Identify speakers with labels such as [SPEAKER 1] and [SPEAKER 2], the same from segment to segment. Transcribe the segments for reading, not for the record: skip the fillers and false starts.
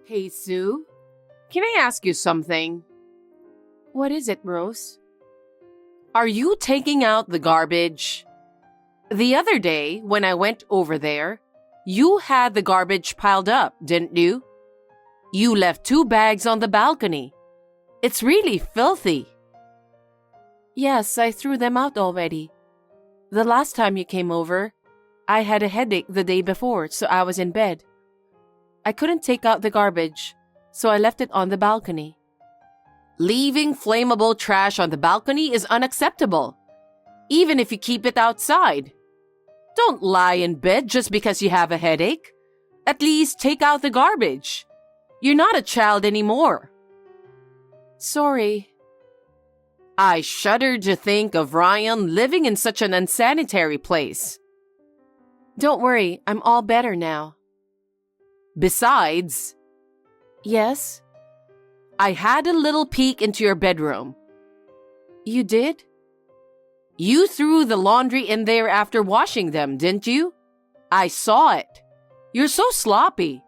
[SPEAKER 1] Hey, Sue, can I ask you something?
[SPEAKER 2] What is it, Rose?
[SPEAKER 1] Are you taking out the garbage? The other day, when I went over there, you had the garbage piled up, didn't you? You left 2 bags on the balcony. It's really filthy.
[SPEAKER 2] Yes, I threw them out already. The last time you came over, I had a headache the day before, so I was in bed. I couldn't take out the garbage, so I left it on the balcony.
[SPEAKER 1] Leaving flammable trash on the balcony is unacceptable, even if you keep it outside. Don't lie in bed just because you have a headache. At least take out the garbage. You're not a child anymore.
[SPEAKER 2] Sorry.
[SPEAKER 1] I shudder to think of Ryan living in such an unsanitary place.
[SPEAKER 2] Don't worry, I'm all better now.
[SPEAKER 1] Besides,
[SPEAKER 2] Yes?
[SPEAKER 1] I had a little peek into your bedroom.
[SPEAKER 2] You did?
[SPEAKER 1] You threw the laundry in there after washing them, didn't you? I saw it. You're so sloppy.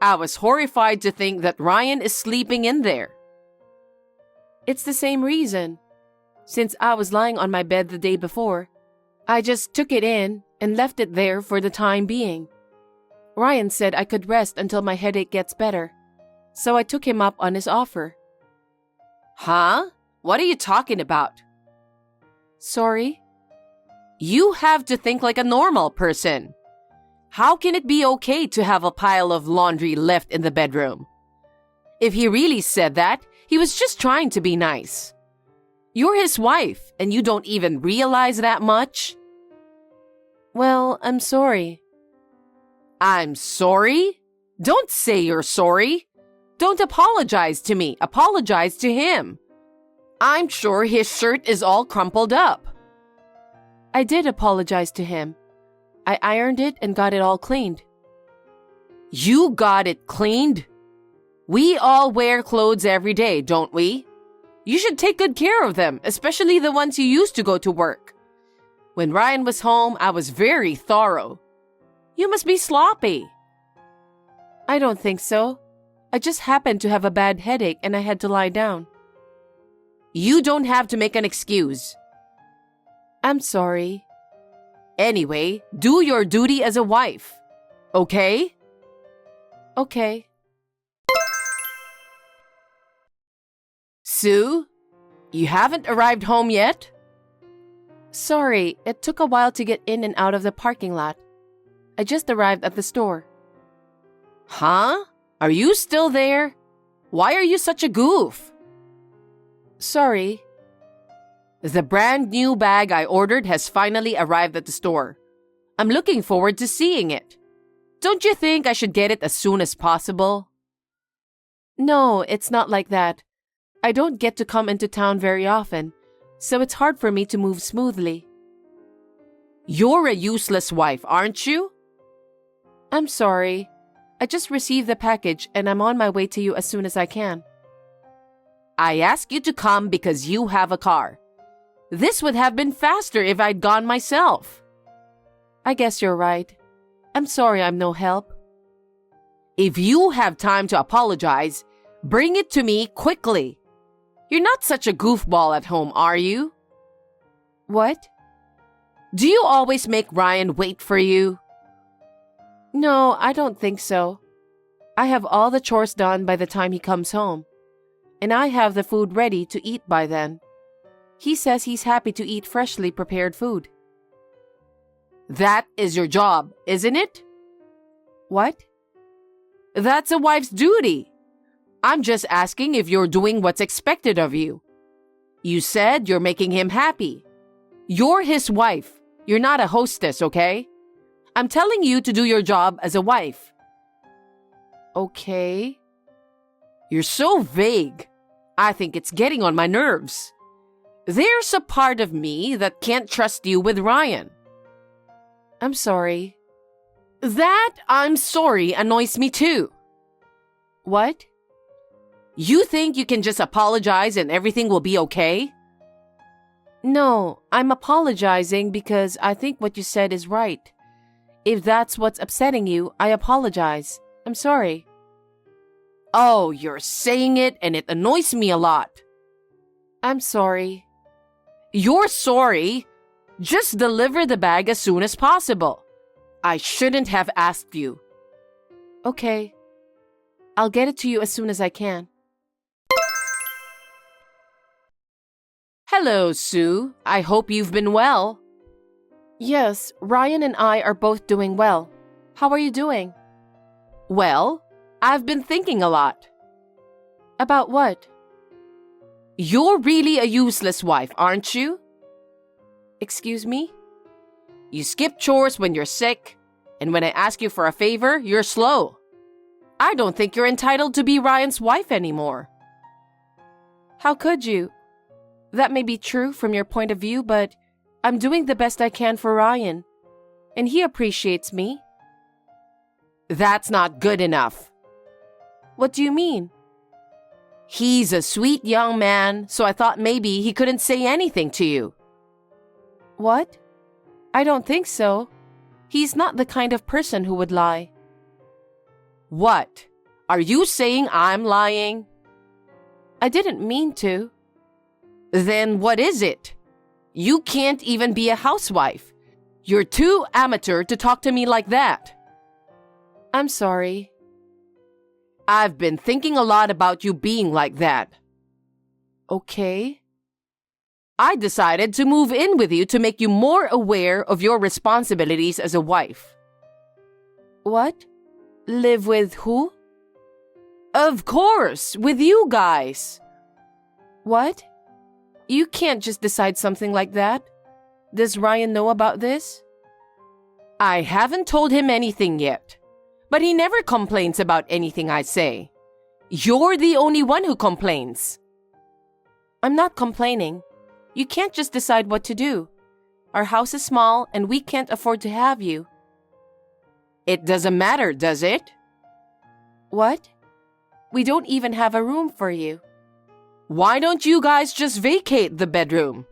[SPEAKER 1] I was horrified to think that Ryan is sleeping in there.
[SPEAKER 2] It's the same reason. Since I was lying on my bed the day before, I just took it in and left it there for the time being. Ryan said I could rest until my headache gets better, so I took him up on his offer.
[SPEAKER 1] Huh? What are you talking about?
[SPEAKER 2] Sorry?
[SPEAKER 1] You have to think like a normal person. How can it be okay to have a pile of laundry left in the bedroom? If he really said that, he was just trying to be nice. You're his wife, and you don't even realize that much.
[SPEAKER 2] Well, I'm sorry.
[SPEAKER 1] I'm sorry? Don't say you're sorry. Don't apologize to me. Apologize to him. I'm sure his shirt is all crumpled up.
[SPEAKER 2] I did apologize to him. I ironed it and got it all cleaned.
[SPEAKER 1] You got it cleaned? We all wear clothes every day, don't we? You should take good care of them, especially the ones you used to go to work. When Ryan was home, I was very thorough. You must be sloppy.
[SPEAKER 2] I don't think so. I just happened to have a bad headache and I had to lie down.
[SPEAKER 1] You don't have to make an excuse.
[SPEAKER 2] I'm sorry.
[SPEAKER 1] Anyway, do your duty as a wife. Okay?
[SPEAKER 2] Okay.
[SPEAKER 1] Sue, you haven't arrived home yet?
[SPEAKER 2] Sorry, it took a while to get in and out of the parking lot. I just arrived at the store.
[SPEAKER 1] Huh? Are you still there? Why are you such a goof?
[SPEAKER 2] Sorry.
[SPEAKER 1] The brand new bag I ordered has finally arrived at the store. I'm looking forward to seeing it. Don't you think I should get it as soon as possible?
[SPEAKER 2] No, it's not like that. I don't get to come into town very often, so it's hard for me to move smoothly.
[SPEAKER 1] You're a useless wife, aren't you?
[SPEAKER 2] I'm sorry. I just received the package and I'm on my way to you as soon as I can.
[SPEAKER 1] I asked you to come because you have a car. This would have been faster if I'd gone myself.
[SPEAKER 2] I guess you're right. I'm sorry I'm no help.
[SPEAKER 1] If you have time to apologize, bring it to me quickly. You're not such a goofball at home, are you?
[SPEAKER 2] What?
[SPEAKER 1] Do you always make Ryan wait for you?
[SPEAKER 2] No, I don't think so. I have all the chores done by the time he comes home, and I have the food ready to eat by then. He says he's happy to eat freshly prepared food.
[SPEAKER 1] That is your job, isn't it?
[SPEAKER 2] What?
[SPEAKER 1] That's a wife's duty. I'm just asking if you're doing what's expected of you. You said you're making him happy. You're his wife. You're not a hostess, okay? I'm telling you to do your job as a wife.
[SPEAKER 2] Okay.
[SPEAKER 1] You're so vague. I think it's getting on my nerves. There's a part of me that can't trust you with Ryan.
[SPEAKER 2] I'm sorry.
[SPEAKER 1] That I'm sorry annoys me too.
[SPEAKER 2] What?
[SPEAKER 1] You think you can just apologize and everything will be okay?
[SPEAKER 2] No, I'm apologizing because I think what you said is right. If that's what's upsetting you, I apologize. I'm sorry.
[SPEAKER 1] Oh, you're saying it and it annoys me a lot.
[SPEAKER 2] I'm sorry.
[SPEAKER 1] You're sorry? Just deliver the bag as soon as possible. I shouldn't have asked you.
[SPEAKER 2] Okay. I'll get it to you as soon as I can.
[SPEAKER 1] Hello, Sue. I hope you've been well.
[SPEAKER 2] Yes, Ryan and I are both doing well. How are you doing?
[SPEAKER 1] Well, I've been thinking a lot.
[SPEAKER 2] About what?
[SPEAKER 1] You're really a useless wife, aren't you?
[SPEAKER 2] Excuse me?
[SPEAKER 1] You skip chores when you're sick, and when I ask you for a favor, you're slow. I don't think you're entitled to be Ryan's wife anymore.
[SPEAKER 2] How could you? That may be true from your point of view, but I'm doing the best I can for Ryan, and he appreciates me.
[SPEAKER 1] That's not good enough.
[SPEAKER 2] What do you mean?
[SPEAKER 1] He's a sweet young man, so I thought maybe he couldn't say anything to you.
[SPEAKER 2] What? I don't think so. He's not the kind of person who would lie.
[SPEAKER 1] What? Are you saying I'm lying?
[SPEAKER 2] I didn't mean to.
[SPEAKER 1] Then what is it? You can't even be a housewife. You're too amateur to talk to me like that.
[SPEAKER 2] I'm sorry.
[SPEAKER 1] I've been thinking a lot about you being like that.
[SPEAKER 2] Okay.
[SPEAKER 1] I decided to move in with you to make you more aware of your responsibilities as a wife.
[SPEAKER 2] What? Live with who?
[SPEAKER 1] Of course, with you guys.
[SPEAKER 2] What? You can't just decide something like that. Does Ryan know about this?
[SPEAKER 1] I haven't told him anything yet, but he never complains about anything I say. You're the only one who complains.
[SPEAKER 2] I'm not complaining. You can't just decide what to do. Our house is small and we can't afford to have you.
[SPEAKER 1] It doesn't matter, does it?
[SPEAKER 2] What? We don't even have a room for you.
[SPEAKER 1] Why don't you guys just vacate the bedroom?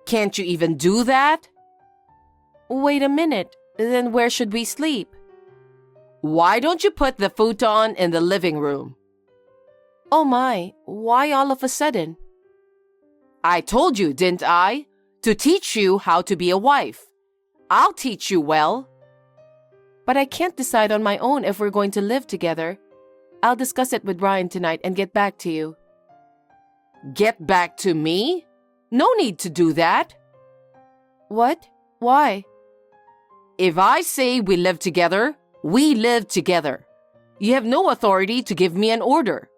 [SPEAKER 1] Can't you even do that?
[SPEAKER 2] Wait a minute. Then where should we sleep?
[SPEAKER 1] Why don't you put the futon in the living room?
[SPEAKER 2] Oh my, why all of a sudden?
[SPEAKER 1] I told you, didn't I? To teach you how to be a wife. I'll teach you well.
[SPEAKER 2] But I can't decide on my own if we're going to live together. I'll discuss it with Ryan tonight and get back to you.
[SPEAKER 1] Get back to me? No need to do that.
[SPEAKER 2] What? Why?
[SPEAKER 1] If I say we live together, we live together. You have no authority to give me an order.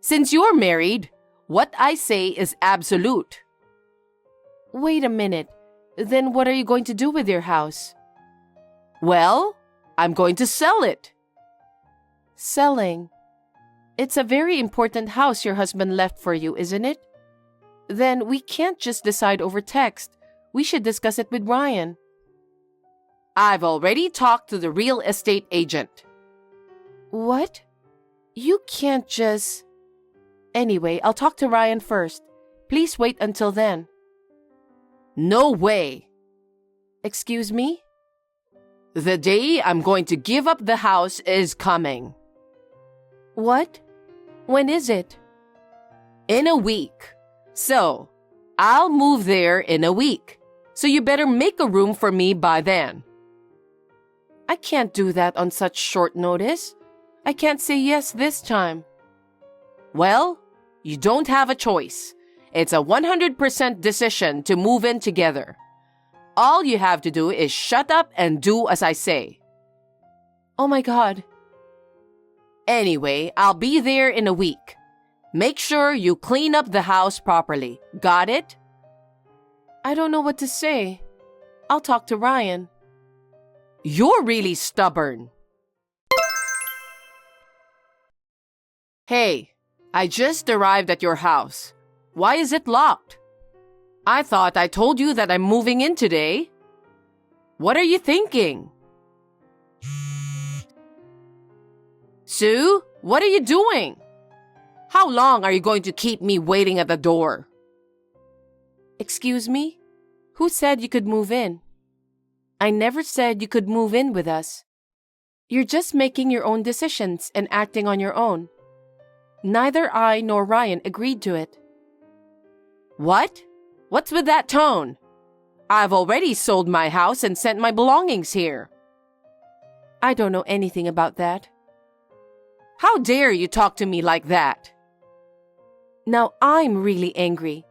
[SPEAKER 1] Since you're married, what I say is absolute.
[SPEAKER 2] Wait a minute. Then what are you going to do with your house?
[SPEAKER 1] Well, I'm going to sell it.
[SPEAKER 2] Selling? It's a very important house your husband left for you, isn't it? Then we can't just decide over text. We should discuss it with Ryan.
[SPEAKER 1] I've already talked to the real estate agent.
[SPEAKER 2] What? You can't just... Anyway, I'll talk to Ryan first. Please wait until then.
[SPEAKER 1] No way.
[SPEAKER 2] Excuse me?
[SPEAKER 1] The day I'm going to give up the house is coming.
[SPEAKER 2] What? When is it?
[SPEAKER 1] In a week. So, I'll move there in a week. So you better make a room for me by then.
[SPEAKER 2] I can't do that on such short notice. I can't say yes this time.
[SPEAKER 1] Well, you don't have a choice. It's a 100% decision to move in together. All you have to do is shut up and do as I say.
[SPEAKER 2] Oh my God.
[SPEAKER 1] Anyway, I'll be there in a week. Make sure you clean up the house properly. Got it?
[SPEAKER 2] I don't know what to say. I'll talk to Ryan.
[SPEAKER 1] You're really stubborn. Hey, I just arrived at your house. Why is it locked? I thought I told you that I'm moving in today. What are you thinking? Sue, what are you doing? How long are you going to keep me waiting at the door?
[SPEAKER 2] Excuse me? Who said you could move in? I never said you could move in with us. You're just making your own decisions and acting on your own. Neither I nor Ryan agreed to it.
[SPEAKER 1] What? What's with that tone? I've already sold my house and sent my belongings here.
[SPEAKER 2] I don't know anything about that.
[SPEAKER 1] How dare you talk to me like that?
[SPEAKER 2] Now I'm really angry.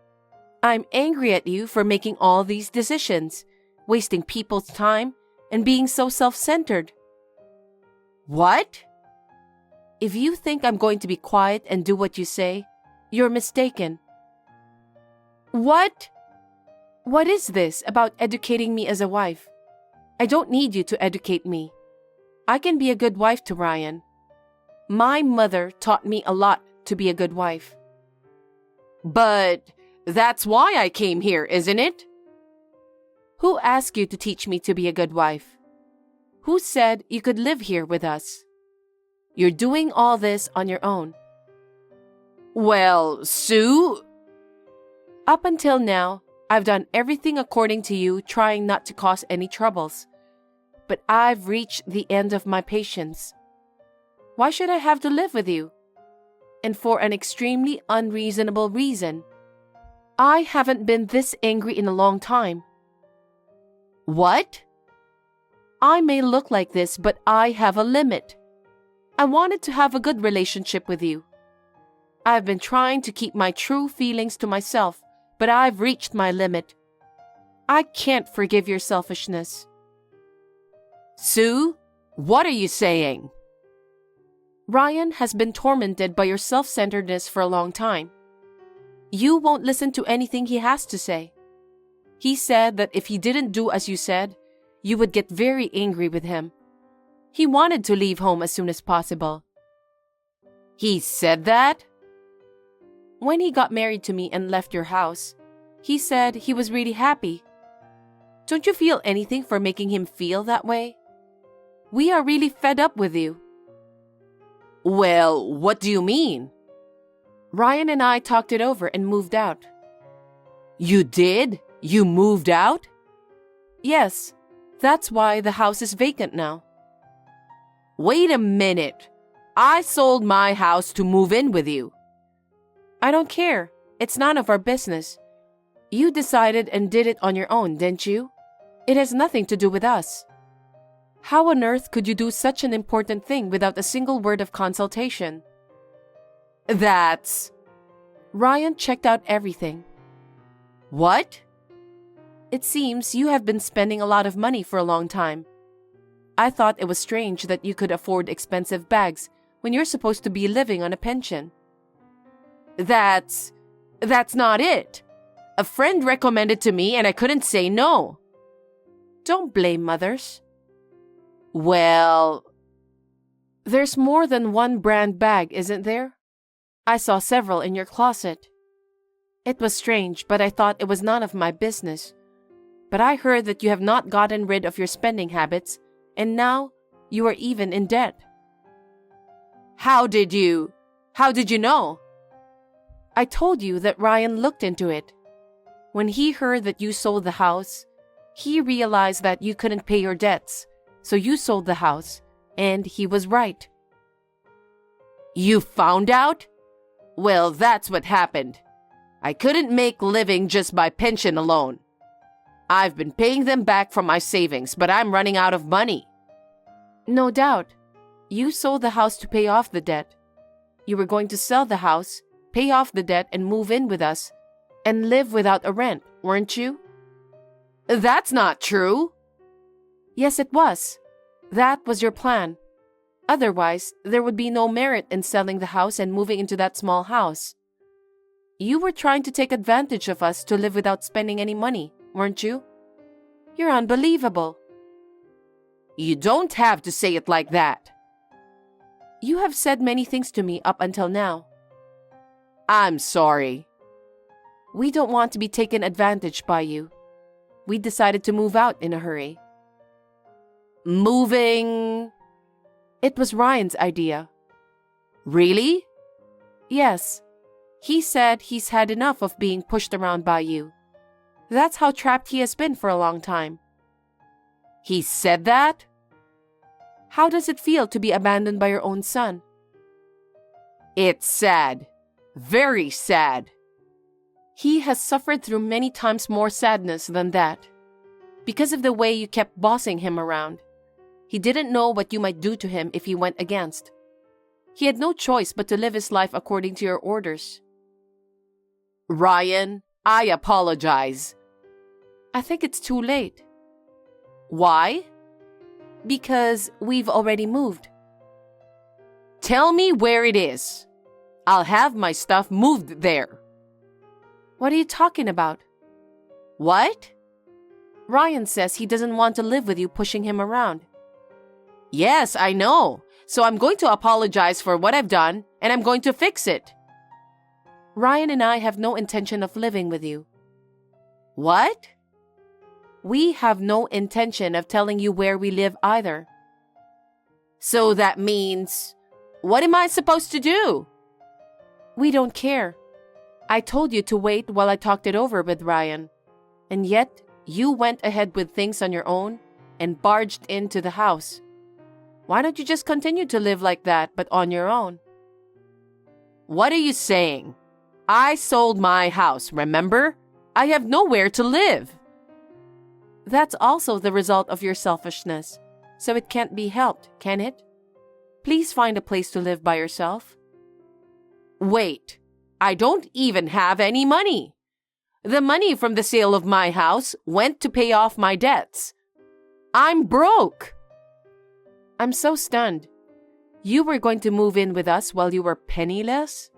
[SPEAKER 2] I'm angry at you for making all these decisions, wasting people's time, and being so self-centered.
[SPEAKER 1] What?
[SPEAKER 2] If you think I'm going to be quiet and do what you say, you're mistaken.
[SPEAKER 1] What?
[SPEAKER 2] What is this about educating me as a wife? I don't need you to educate me. I can be a good wife to Ryan. My mother taught me a lot to be a good wife.
[SPEAKER 1] But that's why I came here, isn't it?
[SPEAKER 2] Who asked you to teach me to be a good wife? Who said you could live here with us? You're doing all this on your own.
[SPEAKER 1] Well, Sue...
[SPEAKER 2] Up until now, I've done everything according to you, trying not to cause any troubles. But I've reached the end of my patience. Why should I have to live with you? And for an extremely unreasonable reason. I haven't been this angry in a long time.
[SPEAKER 1] What?
[SPEAKER 2] I may look like this, but I have a limit. I wanted to have a good relationship with you. I've been trying to keep my true feelings to myself, but I've reached my limit. I can't forgive your selfishness.
[SPEAKER 1] Sue, what are you saying?
[SPEAKER 2] Ryan has been tormented by your self-centeredness for a long time. You won't listen to anything he has to say. He said that if he didn't do as you said, you would get very angry with him. He wanted to leave home as soon as possible.
[SPEAKER 1] He said that?
[SPEAKER 2] When he got married to me and left your house, he said he was really happy. Don't you feel anything for making him feel that way? We are really fed up with you.
[SPEAKER 1] Well, what do you mean?
[SPEAKER 2] Ryan and I talked it over and moved out.
[SPEAKER 1] You did? You moved out?
[SPEAKER 2] Yes, that's why the house is vacant now.
[SPEAKER 1] Wait a minute. I sold my house to move in with you.
[SPEAKER 2] I don't care. It's none of our business. You decided and did it on your own, didn't you? It has nothing to do with us. How on earth could you do such an important thing without a single word of consultation?
[SPEAKER 1] That's...
[SPEAKER 2] Ryan checked out everything.
[SPEAKER 1] What?
[SPEAKER 2] It seems you have been spending a lot of money for a long time. I thought it was strange that you could afford expensive bags when you're supposed to be living on a pension.
[SPEAKER 1] That's not it. A friend recommended to me and I couldn't say no.
[SPEAKER 2] Don't blame mothers.
[SPEAKER 1] Well...
[SPEAKER 2] There's more than one brand bag, isn't there? I saw several in your closet. It was strange, but I thought it was none of my business. But I heard that you have not gotten rid of your spending habits, and now you are even in debt.
[SPEAKER 1] How did you know?
[SPEAKER 2] I told you that Ryan looked into it. When he heard that you sold the house, he realized that you couldn't pay your debts, so you sold the house, and he was right.
[SPEAKER 1] You found out? Well, that's what happened. I couldn't make living just by pension alone. I've been paying them back from my savings, but I'm running out of money.
[SPEAKER 2] No doubt. You sold the house to pay off the debt. You were going to sell the house, pay off the debt, and move in with us, and live without a rent, weren't you?
[SPEAKER 1] That's not true.
[SPEAKER 2] Yes, it was. That was your plan. Otherwise, there would be no merit in selling the house and moving into that small house. You were trying to take advantage of us to live without spending any money, weren't you? You're unbelievable.
[SPEAKER 1] You don't have to say it like that.
[SPEAKER 2] You have said many things to me up until now.
[SPEAKER 1] I'm sorry.
[SPEAKER 2] We don't want to be taken advantage by you. We decided to move out in a hurry.
[SPEAKER 1] Moving?
[SPEAKER 2] It was Ryan's idea.
[SPEAKER 1] Really?
[SPEAKER 2] Yes. He said he's had enough of being pushed around by you. That's how trapped he has been for a long time.
[SPEAKER 1] He said that?
[SPEAKER 2] How does it feel to be abandoned by your own son?
[SPEAKER 1] It's sad. Very sad.
[SPEAKER 2] He has suffered through many times more sadness than that. Because of the way you kept bossing him around. He didn't know what you might do to him if he went against. He had no choice but to live his life according to your orders.
[SPEAKER 1] Ryan, I apologize.
[SPEAKER 2] I think it's too late.
[SPEAKER 1] Why?
[SPEAKER 2] Because we've already moved.
[SPEAKER 1] Tell me where it is. I'll have my stuff moved there.
[SPEAKER 2] What are you talking about?
[SPEAKER 1] What?
[SPEAKER 2] Ryan says he doesn't want to live with you pushing him around.
[SPEAKER 1] Yes, I know. So I'm going to apologize for what I've done, and I'm going to fix it.
[SPEAKER 2] Ryan and I have no intention of living with you.
[SPEAKER 1] What?
[SPEAKER 2] We have no intention of telling you where we live either.
[SPEAKER 1] So that means, what am I supposed to do?
[SPEAKER 2] We don't care. I told you to wait while I talked it over with Ryan. And yet, you went ahead with things on your own and barged into the house. Why don't you just continue to live like that, but on your own?
[SPEAKER 1] What are you saying? I sold my house, remember? I have nowhere to live.
[SPEAKER 2] That's also the result of your selfishness, so it can't be helped, can it? Please find a place to live by yourself.
[SPEAKER 1] Wait, I don't even have any money. The money from the sale of my house went to pay off my debts. I'm broke.
[SPEAKER 2] I'm so stunned. You were going to move in with us while you were penniless?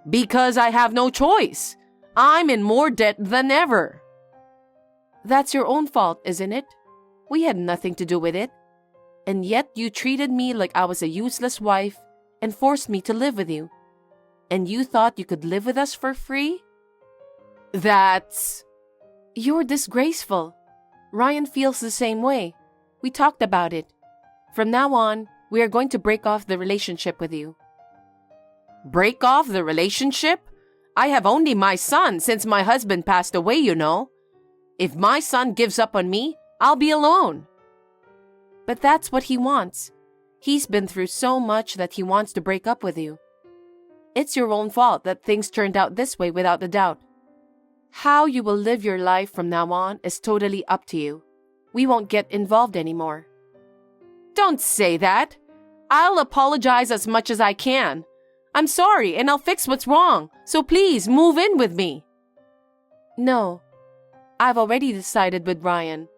[SPEAKER 1] Because I have no choice. I'm in more debt than ever.
[SPEAKER 2] That's your own fault, isn't it? We had nothing to do with it. And yet you treated me like I was a useless wife and forced me to live with you. And you thought you could live with us for free?
[SPEAKER 1] That's...
[SPEAKER 2] You're disgraceful. Ryan feels the same way. We talked about it. From now on, we are going to break off the relationship with you.
[SPEAKER 1] Break off the relationship? I have only my son since my husband passed away, you know. If my son gives up on me, I'll be alone.
[SPEAKER 2] But that's what he wants. He's been through so much that he wants to break up with you. It's your own fault that things turned out this way without a doubt. How you will live your life from now on is totally up to you. We won't get involved anymore.
[SPEAKER 1] Don't say that. I'll apologize as much as I can. I'm sorry and I'll fix what's wrong, so please move in with me.
[SPEAKER 2] No, I've already decided with Ryan.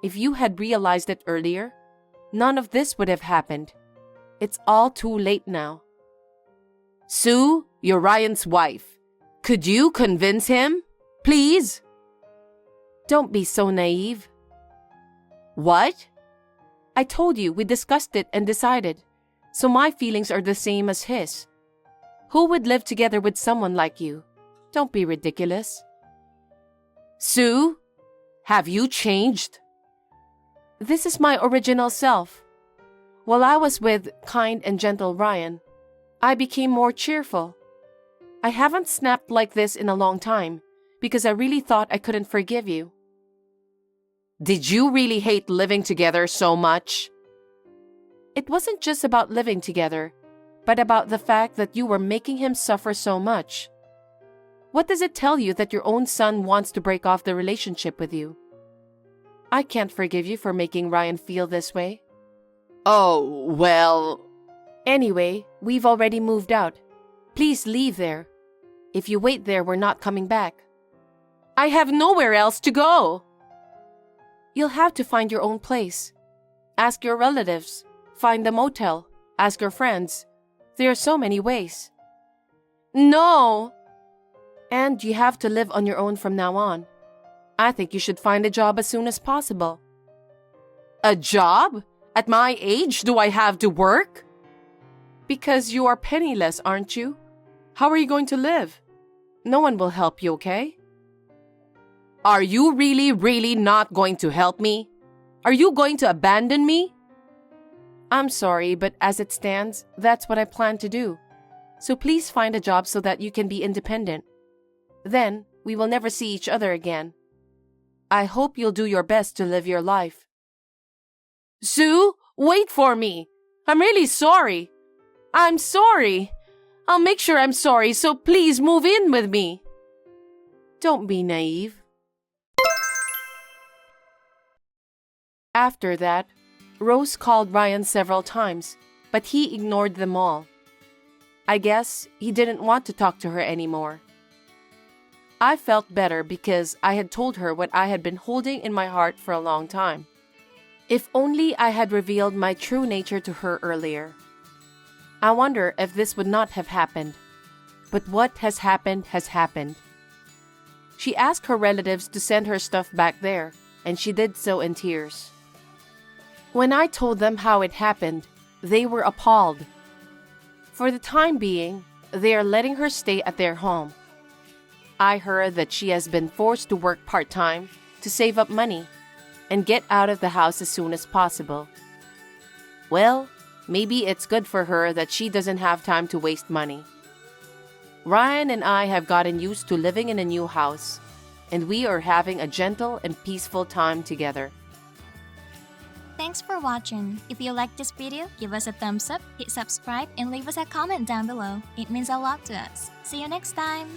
[SPEAKER 2] If you had realized it earlier, none of this would have happened. It's all too late now.
[SPEAKER 1] Sue, you're Ryan's wife. Could you convince him? Please?
[SPEAKER 2] Don't be so naive.
[SPEAKER 1] What?
[SPEAKER 2] I told you we discussed it and decided, so my feelings are the same as his. Who would live together with someone like you? Don't be ridiculous.
[SPEAKER 1] Sue, have you changed?
[SPEAKER 2] This is my original self. While I was with kind and gentle Ryan, I became more cheerful. I haven't snapped like this in a long time because I really thought I couldn't forgive you.
[SPEAKER 1] Did you really hate living together so much?
[SPEAKER 2] It wasn't just about living together, but about the fact that you were making him suffer so much. What does it tell you that your own son wants to break off the relationship with you? I can't forgive you for making Ryan feel this way.
[SPEAKER 1] Oh, well...
[SPEAKER 2] Anyway, we've already moved out. Please leave there. If you wait there, we're not coming back.
[SPEAKER 1] I have nowhere else to go.
[SPEAKER 2] You'll have to find your own place. Ask your relatives. Find a motel. Ask your friends. There are so many ways.
[SPEAKER 1] No.
[SPEAKER 2] And you have to live on your own from now on. I think you should find a job as soon as possible.
[SPEAKER 1] A job? At my age, do I have to work?
[SPEAKER 2] Because you are penniless, aren't you? How are you going to live? No one will help you, okay?
[SPEAKER 1] Are you really not going to help me? Are you going to abandon me?
[SPEAKER 2] I'm sorry, but as it stands, that's what I plan to do. So please find a job so that you can be independent. Then, we will never see each other again. I hope you'll do your best to live your life.
[SPEAKER 1] Sue, wait for me. I'm really sorry. I'm sorry. I'll make sure I'm sorry, so please move in with me.
[SPEAKER 2] Don't be naive. After that, Rose called Ryan several times, but he ignored them all. I guess he didn't want to talk to her anymore. I felt better because I had told her what I had been holding in my heart for a long time. If only I had revealed my true nature to her earlier. I wonder if this would not have happened. But what has happened has happened. She asked her relatives to send her stuff back there, and she did so in tears. When I told them how it happened, they were appalled. For the time being, they are letting her stay at their home. I heard that she has been forced to work part-time to save up money and get out of the house as soon as possible. Well, maybe it's good for her that she doesn't have time to waste money. Ryan and I have gotten used to living in a new house, and we are having a gentle and peaceful time together.
[SPEAKER 3] Thanks for watching. If you liked this video, give us a thumbs up, hit subscribe, and leave us a comment down below. It means a lot to us. See you next time!